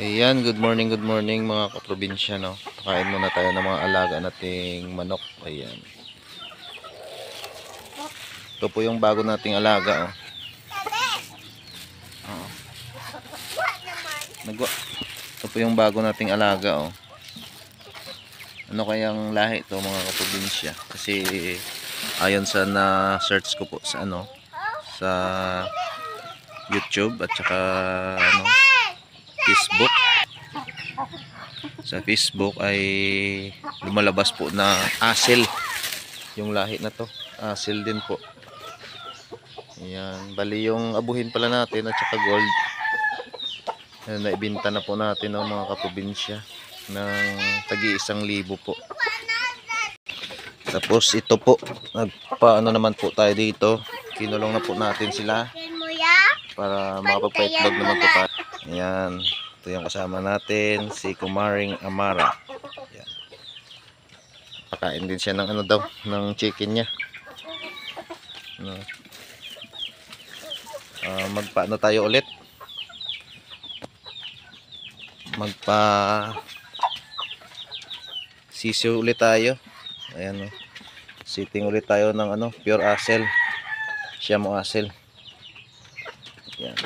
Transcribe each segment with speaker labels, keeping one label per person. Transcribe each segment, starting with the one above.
Speaker 1: Ayan, good morning mga kaprobinsya, no? Kain muna tayo ng mga alaga nating manok. Ayan. Ito po yung bago nating alaga, oh. Oo. Ito po yung bago nating alaga, oh. Ano kayang lahi ito mga kaprobinsya? Kasi ayon sa na-search ko po sa sa YouTube at saka Facebook. Sa Facebook ay lumalabas po na asil yung lahi na to. Asil din po. Ayan, bali yung abuhin pala natin at saka gold. Ayan, naibinta na po natin ng mga kaprobinsya ng tagi-1,000 po. Tapos ito po, nagpaano naman po tayo dito. Kinulong na po natin sila para makapag-paitlog naman po tayo. Ayan, ito yung kasama natin, si Kumaring Amara. Ayan. Pakain din siya ng ng chicken niya. Magpaano tayo ulit? Magpa sisiw ulit tayo. Ayan, sitting ulit tayo ng pure asel. Siya mo asel. Ayan.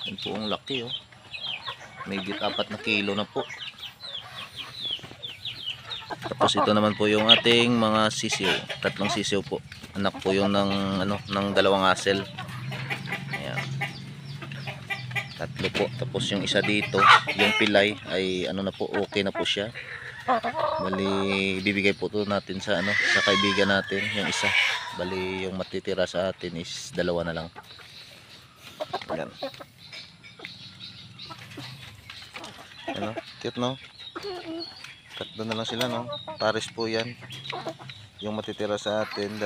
Speaker 1: Yan po ang laki, oh. May 4 na kilo na po. Tapos ito naman po yung ating mga sisiw. 3 sisiw po. Anak po yung ng 2 asel. Ayan. 3 po. Tapos yung isa dito, yung pilay ay na po, okay na po siya. Bali bibigay po to natin sa sa kaibigan natin yung isa. Bali yung matitira sa atin is 2 na lang. Ayan. Cute, no? 3 na lang sila, no? Pares po yan. Yung matitira sa atin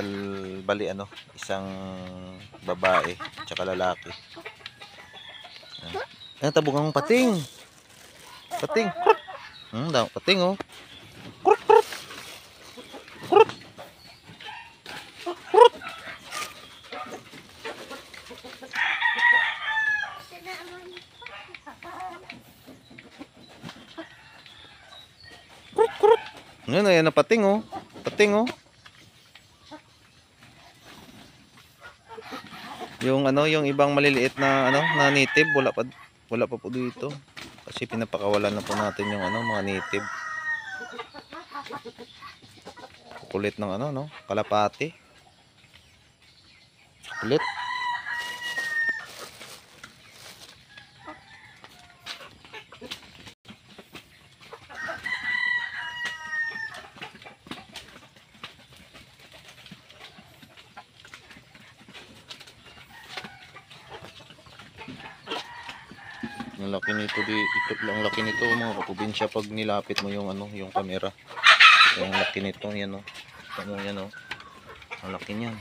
Speaker 1: bali isang babae tsaka lalaki. Ayan, tabugang pating. Pating. Pating, oh. Ayan na pating, oh. Pating, oh. Yung ibang maliliit na na native wala pa po dito. Kasi pinapakawalan na po natin yung mga native. Kulit ng kalapati. Kulit. Ang laki nito ang laki nito mga kaprobinsya pag nilapit mo yung yung camera. Ang laki nito, yan, oh. Yan, oh. Ang laki niyan.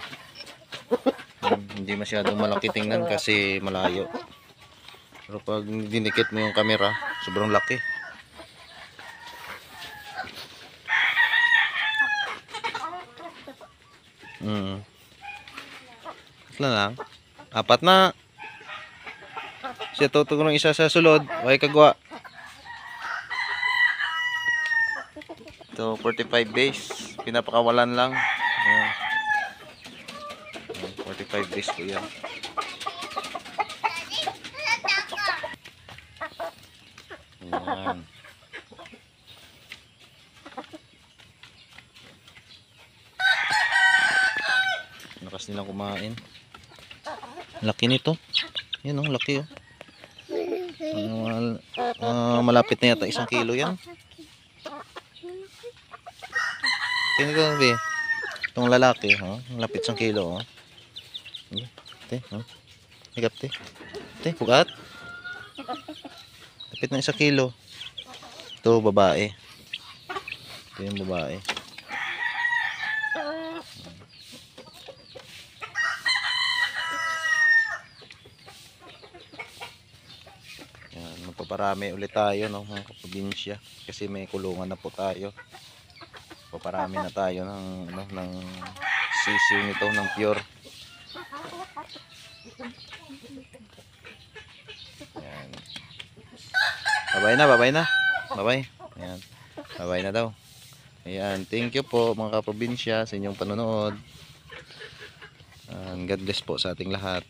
Speaker 1: Hindi masyadong malaki tingnan kasi malayo. Pero pag dinikit mo yung camera, sobrang laki. Ilan lang? 4 na. Siya tutulong isa sa sulod. Okay, kagwa. Ito, 45 days. Pinapakawalan lang. Ayan. 45 days po yan. Ayan. Lakas nilang kumain. Laki nito. Yan, oh, laki, oh. Malapit na yata 1 kilo yan. Tingnan ko, be. Itong lalaki, malapit 1 kilo, oh. Te, higap, te. Te, pugat. Lapit na 1 kilo. Ito, babae. Ito yung babae. Paparami ulit tayo, no, mga kaprobinsya, kasi may kulungan na po tayo. Paparami na tayo ng sisiw nito ng pure. Ayan. Babay na, babay na. Babay. Ayan. Babay na daw. Ayan. Thank you po mga kaprobinsya sa inyong panonood. God bless po sa ating lahat.